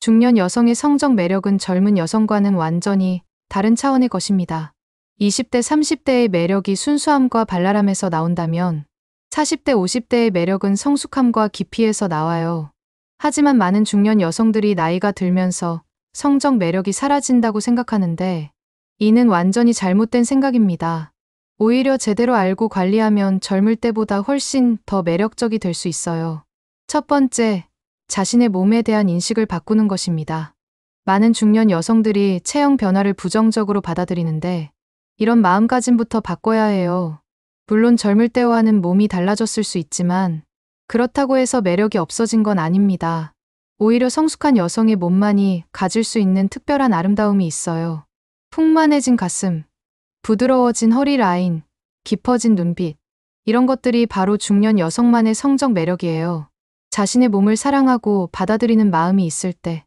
중년 여성의 성적 매력은 젊은 여성과는 완전히 다른 차원의 것입니다. 20대, 30대의 매력이 순수함과 발랄함에서 나온다면 40대, 50대의 매력은 성숙함과 깊이에서 나와요. 하지만 많은 중년 여성들이 나이가 들면서 성적 매력이 사라진다고 생각하는데 이는 완전히 잘못된 생각입니다. 오히려 제대로 알고 관리하면 젊을 때보다 훨씬 더 매력적이 될 수 있어요. 첫 번째, 자신의 몸에 대한 인식을 바꾸는 것입니다. 많은 중년 여성들이 체형 변화를 부정적으로 받아들이는데 이런 마음가짐부터 바꿔야 해요. 물론 젊을 때와는 몸이 달라졌을 수 있지만 그렇다고 해서 매력이 없어진 건 아닙니다. 오히려 성숙한 여성의 몸만이 가질 수 있는 특별한 아름다움이 있어요. 풍만해진 가슴, 부드러워진 허리 라인, 깊어진 눈빛. 이런 것들이 바로 중년 여성만의 성적 매력이에요. 자신의 몸을 사랑하고 받아들이는 마음이 있을 때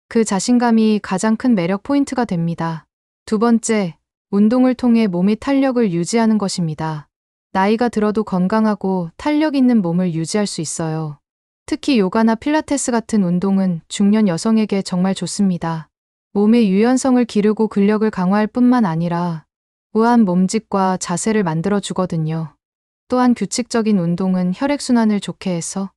그 자신감이 가장 큰 매력 포인트가 됩니다. 두 번째, 운동을 통해 몸의 탄력을 유지하는 것입니다. 나이가 들어도 건강하고 탄력 있는 몸을 유지할 수 있어요. 특히 요가나 필라테스 같은 운동은 중년 여성에게 정말 좋습니다. 몸의 유연성을 기르고 근력을 강화할 뿐만 아니라 우아한 몸짓과 자세를 만들어 주거든요. 또한 규칙적인 운동은 혈액순환을 좋게 해서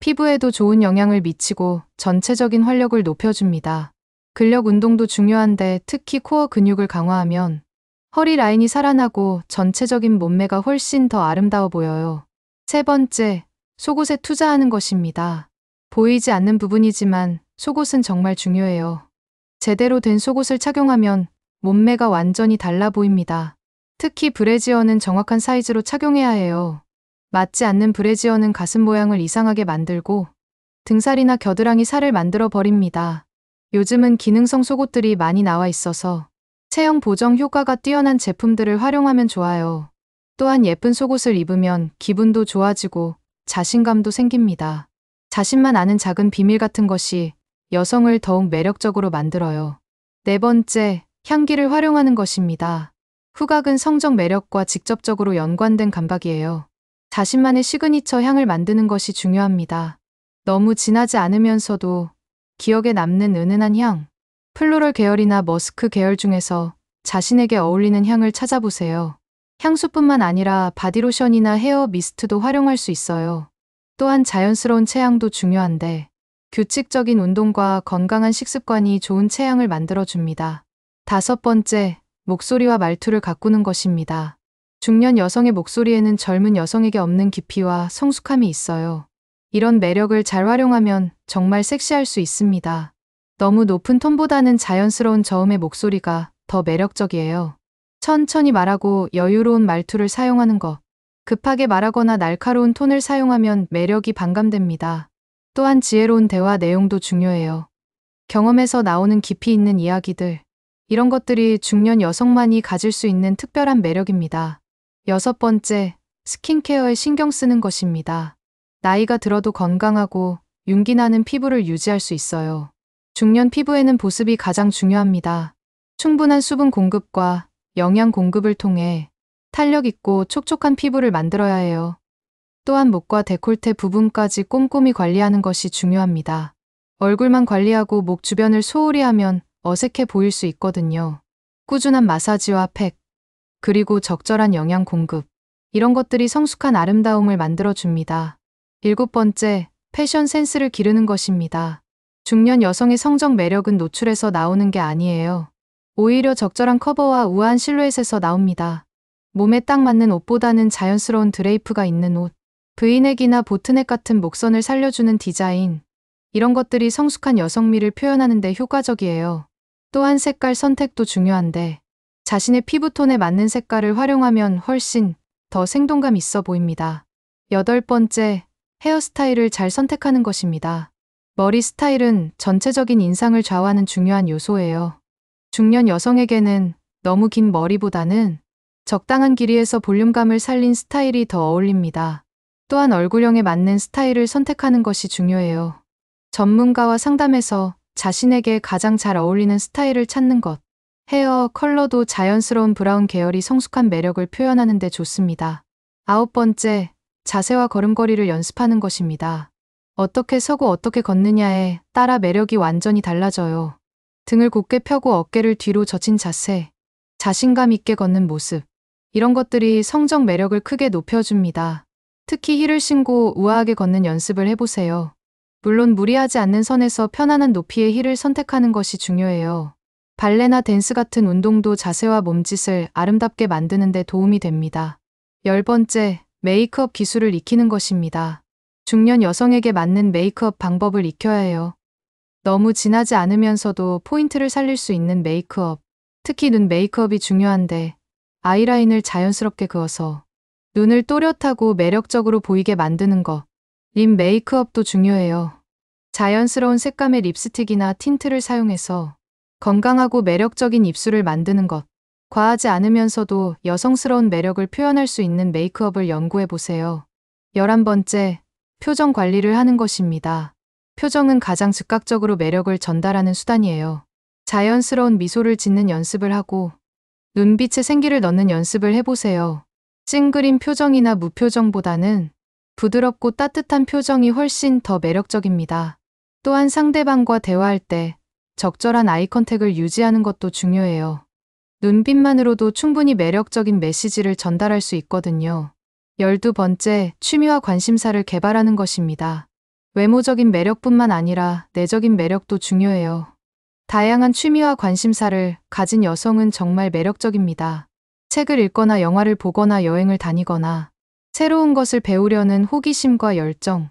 피부에도 좋은 영향을 미치고 전체적인 활력을 높여줍니다. 근력 운동도 중요한데 특히 코어 근육을 강화하면 허리 라인이 살아나고 전체적인 몸매가 훨씬 더 아름다워 보여요. 세 번째, 속옷에 투자하는 것입니다. 보이지 않는 부분이지만 속옷은 정말 중요해요. 제대로 된 속옷을 착용하면 몸매가 완전히 달라 보입니다. 특히 브래지어는 정확한 사이즈로 착용해야 해요. 맞지 않는 브래지어는 가슴 모양을 이상하게 만들고 등살이나 겨드랑이 살을 만들어 버립니다. 요즘은 기능성 속옷들이 많이 나와 있어서 체형 보정 효과가 뛰어난 제품들을 활용하면 좋아요. 또한 예쁜 속옷을 입으면 기분도 좋아지고 자신감도 생깁니다. 자신만 아는 작은 비밀 같은 것이 여성을 더욱 매력적으로 만들어요. 네 번째, 향기를 활용하는 것입니다. 후각은 성적 매력과 직접적으로 연관된 감각이에요. 자신만의 시그니처 향을 만드는 것이 중요합니다. 너무 진하지 않으면서도 기억에 남는 은은한 향, 플로럴 계열이나 머스크 계열 중에서 자신에게 어울리는 향을 찾아보세요. 향수뿐만 아니라 바디로션이나 헤어 미스트도 활용할 수 있어요. 또한 자연스러운 체향도 중요한데 규칙적인 운동과 건강한 식습관이 좋은 체향을 만들어줍니다. 다섯 번째, 목소리와 말투를 가꾸는 것입니다. 중년 여성의 목소리에는 젊은 여성에게 없는 깊이와 성숙함이 있어요. 이런 매력을 잘 활용하면 정말 섹시할 수 있습니다. 너무 높은 톤보다는 자연스러운 저음의 목소리가 더 매력적이에요. 천천히 말하고 여유로운 말투를 사용하는 것. 급하게 말하거나 날카로운 톤을 사용하면 매력이 반감됩니다. 또한 지혜로운 대화 내용도 중요해요. 경험에서 나오는 깊이 있는 이야기들. 이런 것들이 중년 여성만이 가질 수 있는 특별한 매력입니다. 여섯 번째, 스킨케어에 신경 쓰는 것입니다. 나이가 들어도 건강하고 윤기 나는 피부를 유지할 수 있어요. 중년 피부에는 보습이 가장 중요합니다. 충분한 수분 공급과 영양 공급을 통해 탄력 있고 촉촉한 피부를 만들어야 해요. 또한 목과 데콜테 부분까지 꼼꼼히 관리하는 것이 중요합니다. 얼굴만 관리하고 목 주변을 소홀히 하면 어색해 보일 수 있거든요. 꾸준한 마사지와 팩, 그리고 적절한 영양 공급. 이런 것들이 성숙한 아름다움을 만들어줍니다. 일곱 번째, 패션 센스를 기르는 것입니다. 중년 여성의 성적 매력은 노출에서 나오는 게 아니에요. 오히려 적절한 커버와 우아한 실루엣에서 나옵니다. 몸에 딱 맞는 옷보다는 자연스러운 드레이프가 있는 옷, 브이넥이나 보트넥 같은 목선을 살려주는 디자인. 이런 것들이 성숙한 여성미를 표현하는 데 효과적이에요. 또한 색깔 선택도 중요한데 자신의 피부톤에 맞는 색깔을 활용하면 훨씬 더 생동감 있어 보입니다. 여덟 번째, 헤어스타일을 잘 선택하는 것입니다. 머리 스타일은 전체적인 인상을 좌우하는 중요한 요소예요. 중년 여성에게는 너무 긴 머리보다는 적당한 길이에서 볼륨감을 살린 스타일이 더 어울립니다. 또한 얼굴형에 맞는 스타일을 선택하는 것이 중요해요. 전문가와 상담해서 자신에게 가장 잘 어울리는 스타일을 찾는 것. 헤어 컬러도 자연스러운 브라운 계열이 성숙한 매력을 표현하는 데 좋습니다. 아홉 번째, 자세와 걸음걸이를 연습하는 것입니다. 어떻게 서고 어떻게 걷느냐에 따라 매력이 완전히 달라져요. 등을 곧게 펴고 어깨를 뒤로 젖힌 자세, 자신감 있게 걷는 모습. 이런 것들이 성적 매력을 크게 높여줍니다. 특히 힐을 신고 우아하게 걷는 연습을 해보세요. 물론 무리하지 않는 선에서 편안한 높이의 힐을 선택하는 것이 중요해요. 발레나 댄스 같은 운동도 자세와 몸짓을 아름답게 만드는 데 도움이 됩니다. 10번째, 메이크업 기술을 익히는 것입니다. 중년 여성에게 맞는 메이크업 방법을 익혀야 해요. 너무 진하지 않으면서도 포인트를 살릴 수 있는 메이크업. 특히 눈 메이크업이 중요한데 아이라인을 자연스럽게 그어서 눈을 또렷하고 매력적으로 보이게 만드는 것. 립 메이크업도 중요해요. 자연스러운 색감의 립스틱이나 틴트를 사용해서 건강하고 매력적인 입술을 만드는 것. 과하지 않으면서도 여성스러운 매력을 표현할 수 있는 메이크업을 연구해 보세요. 11번째, 표정 관리를 하는 것입니다. 표정은 가장 즉각적으로 매력을 전달하는 수단이에요. 자연스러운 미소를 짓는 연습을 하고 눈빛에 생기를 넣는 연습을 해보세요. 찡그린 표정이나 무표정보다는 부드럽고 따뜻한 표정이 훨씬 더 매력적입니다. 또한 상대방과 대화할 때 적절한 아이 컨택을 유지하는 것도 중요해요. 눈빛만으로도 충분히 매력적인 메시지를 전달할 수 있거든요. 12번째, 취미와 관심사를 개발하는 것입니다. 외모적인 매력뿐만 아니라 내적인 매력도 중요해요. 다양한 취미와 관심사를 가진 여성은 정말 매력적입니다. 책을 읽거나 영화를 보거나 여행을 다니거나 새로운 것을 배우려는 호기심과 열정.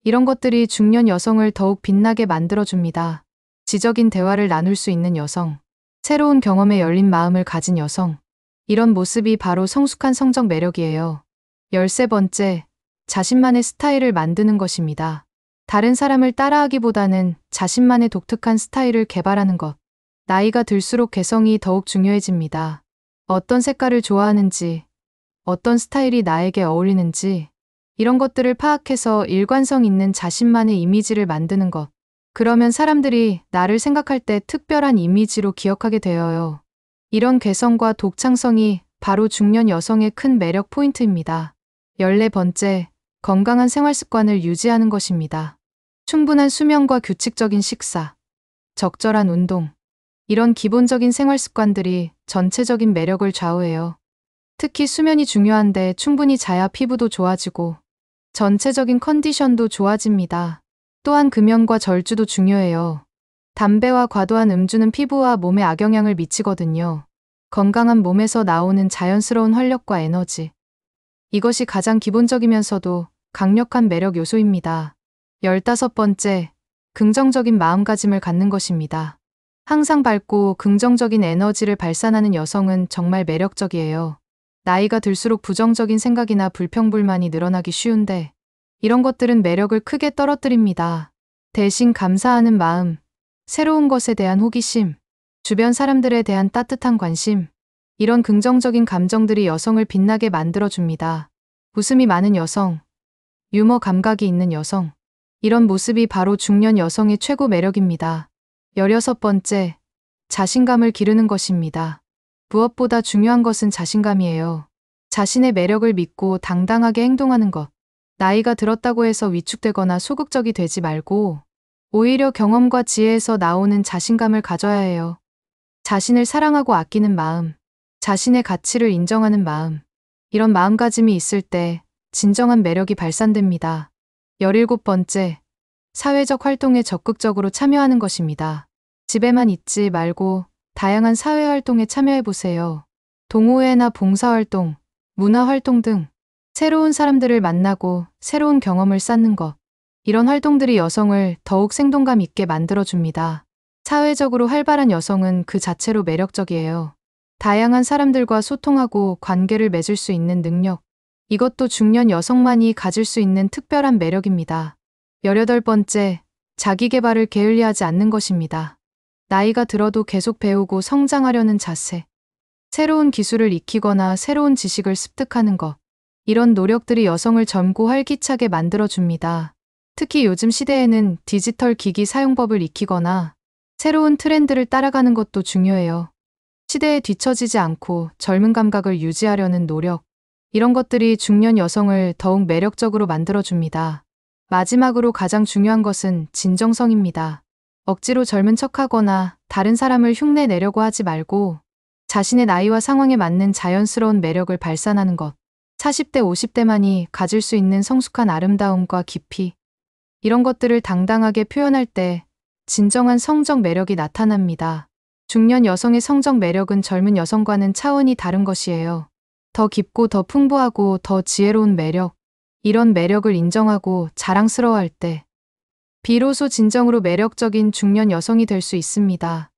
이런 것들이 중년 여성을 더욱 빛나게 만들어줍니다. 지적인 대화를 나눌 수 있는 여성. 새로운 경험에 열린 마음을 가진 여성. 이런 모습이 바로 성숙한 성적 매력이에요. 13번째, 자신만의 스타일을 만드는 것입니다. 다른 사람을 따라하기보다는 자신만의 독특한 스타일을 개발하는 것. 나이가 들수록 개성이 더욱 중요해집니다. 어떤 색깔을 좋아하는지, 어떤 스타일이 나에게 어울리는지, 이런 것들을 파악해서 일관성 있는 자신만의 이미지를 만드는 것. 그러면 사람들이 나를 생각할 때 특별한 이미지로 기억하게 되어요. 이런 개성과 독창성이 바로 중년 여성의 큰 매력 포인트입니다. 14번째, 건강한 생활 습관을 유지하는 것입니다. 충분한 수면과 규칙적인 식사, 적절한 운동. 이런 기본적인 생활 습관들이 전체적인 매력을 좌우해요. 특히 수면이 중요한데 충분히 자야 피부도 좋아지고 전체적인 컨디션도 좋아집니다. 또한 금연과 절주도 중요해요. 담배와 과도한 음주는 피부와 몸에 악영향을 미치거든요. 건강한 몸에서 나오는 자연스러운 활력과 에너지. 이것이 가장 기본적이면서도 강력한 매력 요소입니다. 15번째, 긍정적인 마음가짐을 갖는 것입니다. 항상 밝고 긍정적인 에너지를 발산하는 여성은 정말 매력적이에요. 나이가 들수록 부정적인 생각이나 불평불만이 늘어나기 쉬운데 이런 것들은 매력을 크게 떨어뜨립니다. 대신 감사하는 마음, 새로운 것에 대한 호기심, 주변 사람들에 대한 따뜻한 관심, 이런 긍정적인 감정들이 여성을 빛나게 만들어줍니다. 웃음이 많은 여성, 유머 감각이 있는 여성, 이런 모습이 바로 중년 여성의 최고 매력입니다. 16번째, 자신감을 기르는 것입니다. 무엇보다 중요한 것은 자신감이에요. 자신의 매력을 믿고 당당하게 행동하는 것. 나이가 들었다고 해서 위축되거나 소극적이 되지 말고 오히려 경험과 지혜에서 나오는 자신감을 가져야 해요. 자신을 사랑하고 아끼는 마음, 자신의 가치를 인정하는 마음, 이런 마음가짐이 있을 때 진정한 매력이 발산됩니다. 17번째, 사회적 활동에 적극적으로 참여하는 것입니다. 집에만 있지 말고 다양한 사회활동에 참여해보세요. 동호회나 봉사활동, 문화활동 등 새로운 사람들을 만나고 새로운 경험을 쌓는 것. 이런 활동들이 여성을 더욱 생동감 있게 만들어줍니다. 사회적으로 활발한 여성은 그 자체로 매력적이에요. 다양한 사람들과 소통하고 관계를 맺을 수 있는 능력. 이것도 중년 여성만이 가질 수 있는 특별한 매력입니다. 18번째, 자기 개발을 게을리하지 않는 것입니다. 나이가 들어도 계속 배우고 성장하려는 자세. 새로운 기술을 익히거나 새로운 지식을 습득하는 것. 이런 노력들이 여성을 젊고 활기차게 만들어줍니다. 특히 요즘 시대에는 디지털 기기 사용법을 익히거나 새로운 트렌드를 따라가는 것도 중요해요. 시대에 뒤처지지 않고 젊은 감각을 유지하려는 노력. 이런 것들이 중년 여성을 더욱 매력적으로 만들어줍니다. 마지막으로 가장 중요한 것은 진정성입니다. 억지로 젊은 척하거나 다른 사람을 흉내 내려고 하지 말고 자신의 나이와 상황에 맞는 자연스러운 매력을 발산하는 것. 40대, 50대만이 가질 수 있는 성숙한 아름다움과 깊이. 이런 것들을 당당하게 표현할 때 진정한 성적 매력이 나타납니다. 중년 여성의 성적 매력은 젊은 여성과는 차원이 다른 것이에요. 더 깊고 더 풍부하고 더 지혜로운 매력. 이런 매력을 인정하고 자랑스러워할 때 비로소 진정으로 매력적인 중년 여성이 될 수 있습니다.